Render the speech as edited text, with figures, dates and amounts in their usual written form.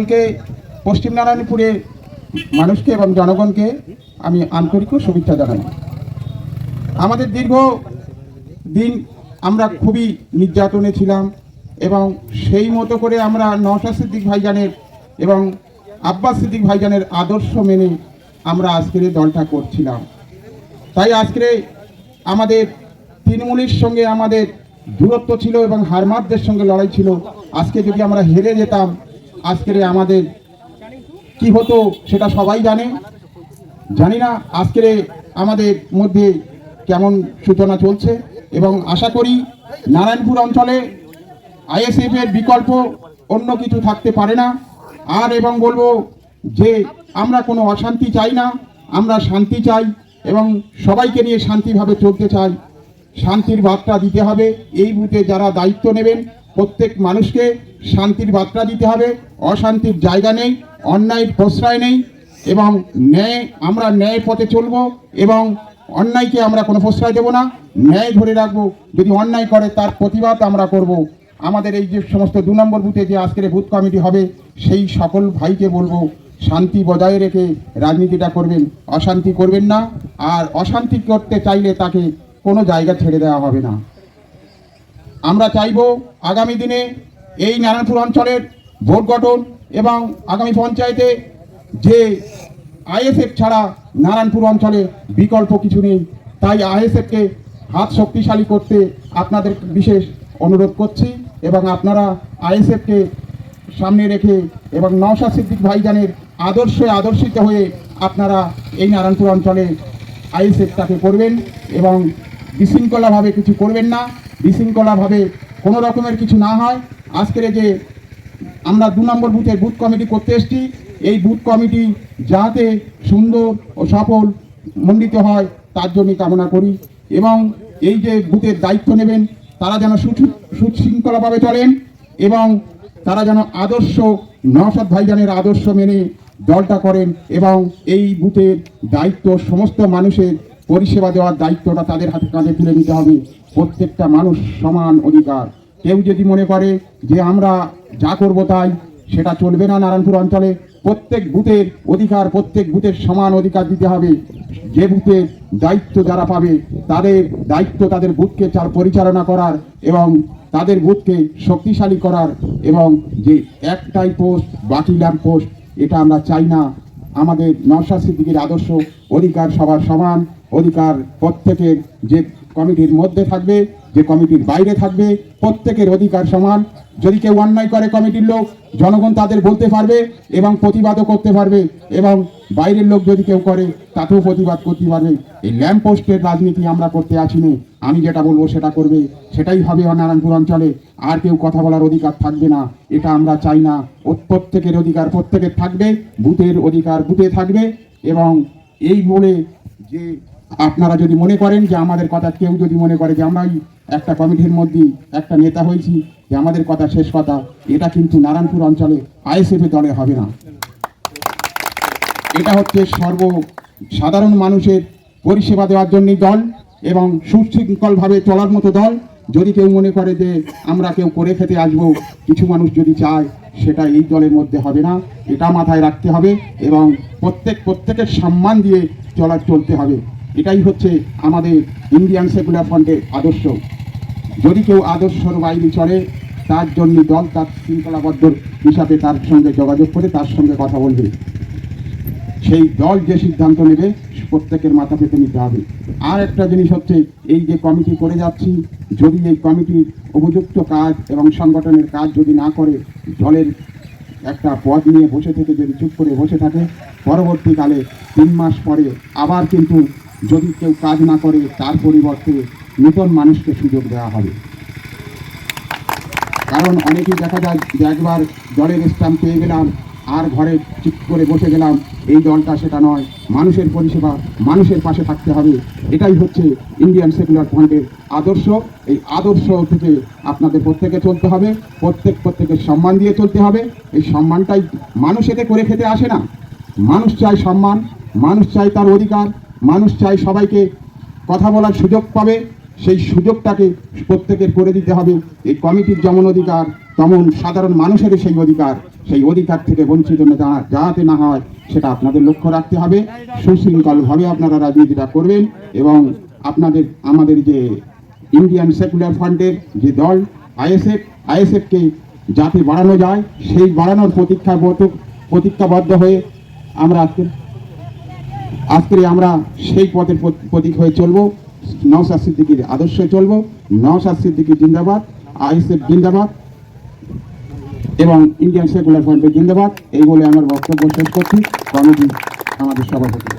কে পশ্চিম নারায়ণপুরে মানুষকে এবং জনগণকে আমি আন্তরিক শুভেচ্ছা জানাই। আমাদের দীর্ঘ দিন আমরা খুবই নির্যাতনে ছিলাম এবং সেই মতো করে আমরা নওশাদ সিদ্দিক ভাইজানের এবং আব্বাস সিদ্দিক ভাইজানের আদর্শ মেনে আমরা আজকের এই দলটা করছিলাম। তাই আজকে আমাদের তৃণমূলের সঙ্গে আমাদের দূরত্ব ছিল এবং হারমাতদের সঙ্গে লড়াই ছিল। আজকে যদি আমরা হেরে যেতাম আজকের আমাদের কি হতো সেটা সবাই জানি না আজকের আমাদের মধ্যে কেমন সূচনা চলছে এবং আশা করি নারায়ণপুর অঞ্চলে আইএসএফ এর বিকল্প অন্য কিছু থাকতে পারে না। আর এবং বলবো যে আমরা কোনো অশান্তি চাই না, আমরা শান্তি চাই এবং সবাইকে নিয়ে শান্তিভাবে চলতে চাই। শান্তির বার্তা দিতে হবে। এই বুথে যারা দায়িত্ব নেবেন প্রত্যেক মানুষকে শান্তির বার্তা দিতে হবে। অশান্তির জায়গা নেই, অন্যায়ের প্রশ্রয় নেই এবং আমরা ন্যায় পথে চলব এবং অন্যায়কে আমরা কোনো প্রশ্রয় দেব না, ন্যায় ধরে রাখবো। যদি অন্যায় করে তার প্রতিবাদ আমরা করব। আমাদের এই যে সমস্ত 2 নম্বর বুথে যে আজকের বুথ কমিটি হবে সেই সকল ভাইকে বলবো শান্তি বজায় রেখে রাজনীতিটা করবেন, অশান্তি করবেন না। আর অশান্তি করতে চাইলে তাকে কোনো জায়গা ছেড়ে দেওয়া হবে না। আমরা চাইব আগামী দিনে এই নারায়ণপুর অঞ্চলের ভোট গঠন এবং আগামী পঞ্চায়েতে যে আইএসএফ ছাড়া নারায়ণপুর অঞ্চলে বিকল্প কিছু নেই। তাই আইএসএফকে হাত শক্তিশালী করতে আপনাদের বিশেষ অনুরোধ করছি এবং আপনারা আইএসএফকে সামনে রেখে এবং নওশাদ সিদ্দিক ভাইজানের আদর্শিত হয়ে আপনারা এই নারায়ণপুর অঞ্চলে আইএসএফটাকে করবেন এবং বিশৃঙ্খলাভাবে কিছু করবেন না। বিশৃঙ্খলাভাবে কোনো রকমের কিছু না হয়। আজকের যে আমরা 2 নম্বর বুথের বুথ কমিটি করতে এসেছি, এই বুথ কমিটি যাতে সুন্দর ও সফল মণ্ডিত হয় তার জন্য কামনা করি এবং এই যে বুথের দায়িত্ব নেবেন তারা যেন সুশৃঙ্খলাভাবে চলেন এবং তারা যেন আদর্শ নওশাদ ভাইজানের আদর্শ মেনে দলটা করেন এবং এই বুথের দায়িত্ব সমস্ত মানুষের পরিষেবা দেওয়ার দায়িত্বটা তাদের হাতে কাঁধে তুলে নিতে হবে। প্রত্যেকটা মানুষ সমান অধিকার। কেউ যদি মনে করে যে আমরা যা করব তাই, সেটা চলবে না। নারায়ণপুর অঞ্চলে প্রত্যেক বুথের অধিকার, প্রত্যেক বুথের সমান অধিকার দিতে হবে। যে বুথের দায়িত্ব যারা পাবে তাদের দায়িত্ব তাদের বুথকে পরিচালনা করার এবং তাদের বুথকে শক্তিশালী করার এবং যে একটাই পোস্ট বাকি ল্যাম্প পোস্ট, এটা আমরা চাই না। আমাদের নওশাদ সিদ্দিকের আদর্শ অধিকার সবার সমান অধিকার। প্রত্যেকের যে কমিটির মধ্যে থাকবে, যে কমিটির বাইরে থাকবে, প্রত্যেকের অধিকার সমান। যদি কেউ অন্যায় করে কমিটির লোক, জনগণ তাদের বলতে পারবে এবং প্রতিবাদও করতে পারবে এবং বাইরের লোক যদি কেউ করে তাতেও প্রতিবাদ করতে পারবে। এই ল্যাম্প পোস্টের রাজনীতি আমরা করতে আসিনি। আমি যেটা বলবো সেটা করবে, সেটাই হবে নারায়ণপুর অঞ্চলে। আর কেউ কথা বলার অধিকার থাকবে না, এটা আমরা চাই না। প্রত্যেকের অধিকার প্রত্যেকের থাকবে, বুথের অধিকার বুথে থাকবে এবং এই বলে যে আপনারা যদি মনে করেন যে আমাদের কথা, কেউ যদি মনে করে যে আমরাই একটা কমিটির মধ্যে একটা নেতা হয়েছি, যে আমাদের কথা শেষ কথা, এটা কিন্তু নারায়ণপুর অঞ্চলে আইএসএফ দলে হবে না। এটা হচ্ছে সাধারণ মানুষের পরিষেবা দেওয়ার জন্য দল এবং সুশৃঙ্খলভাবে চলার মতো দল। যদি কেউ মনে করে যে আমরা কেউ করে খেতে আসবো, কিছু মানুষ যদি চায়, সেটা এই দলের মধ্যে হবে না। এটা মাথায় রাখতে হবে এবং প্রত্যেকের সম্মান দিয়ে চলতে হবে। এটাই হচ্ছে আমাদের ইন্ডিয়ান সেকুলার ফ্রন্টের আদর্শ। যদি কেউ আদর্শর বাইরে চলে, তার জন্য দল তার শৃঙ্খলাবদ্ধ হিসাবে তার সঙ্গে যোগাযোগ করে তার সঙ্গে কথা বলবে। সেই দল যে সিদ্ধান্ত নেবে প্রত্যেকের মাথা পেতে নিতে হবে। আর একটা জিনিস হচ্ছে, এই যে কমিটি করে যাচ্ছি, যদি এই কমিটির উপযুক্ত কাজ এবং সংগঠনের কাজ যদি না করে, দলের একটা পদ নিয়ে বসে থেকে যদি চুপ করে বসে থাকে, পরবর্তীকালে 3 মাস পরে আবার কিন্তু যদি কেউ কাজ না করে তার পরিবর্তে নতুন মানুষকে সুযোগ দেওয়া হবে। কারণ অনেকেই দেখা যায় যে একবার দলের স্ট্যাম্প পেয়ে গেলাম আর ঘরে চুপ করে বসে গেলাম, এই দলটা সেটা নয়। মানুষের পরিষেবা, মানুষের পাশে থাকতে হবে। এটাই হচ্ছে ইন্ডিয়ান সেকুলার ফ্রন্টের আদর্শ। এই আদর্শ থেকে আপনাদের প্রত্যেকে চলতে হবে, প্রত্যেকের সম্মান দিয়ে চলতে হবে। এই সম্মানটাই মানুষ এতে করে খেতে আসে না। মানুষ চায় সম্মান, মানুষ চায় তার অধিকার, মানুষ চায় সবাইকে কথা বলার সুযোগ পাবে। সেই সুযোগটাকে প্রত্যেকের করে দিতে হবে। এই কমিটির যেমন অধিকার, তেমন সাধারণ মানুষের সেই অধিকার থেকে বঞ্চিত যাতে না হয় সেটা আপনাদের লক্ষ্য রাখতে হবে। সুশৃঙ্খলভাবে আপনারা রাজনীতিটা করবেন এবং আমাদের যে ইন্ডিয়ান সেকুলার ফ্রন্টের যে দল আইএসএফকে যাতে বাড়ানো যায় সেই বাড়ানোর প্রতিজ্ঞাবদ্ধ হয়ে আমরা আজকে আমরা সেই পথের প্রতীক হয়ে চলবো। নওশাদ সিদ্দিকীর আদর্শে চলবো। নওশাদ সিদ্দিকী জিন্দাবাদ, আইএসএফ জিন্দাবাদ এবং ইন্ডিয়ান সেকুলার ফ্রন্টের জিন্দাবাদ। এই বলে আমার বক্তব্য শেষ করছি। কমিটি আমাদের সভাপতি।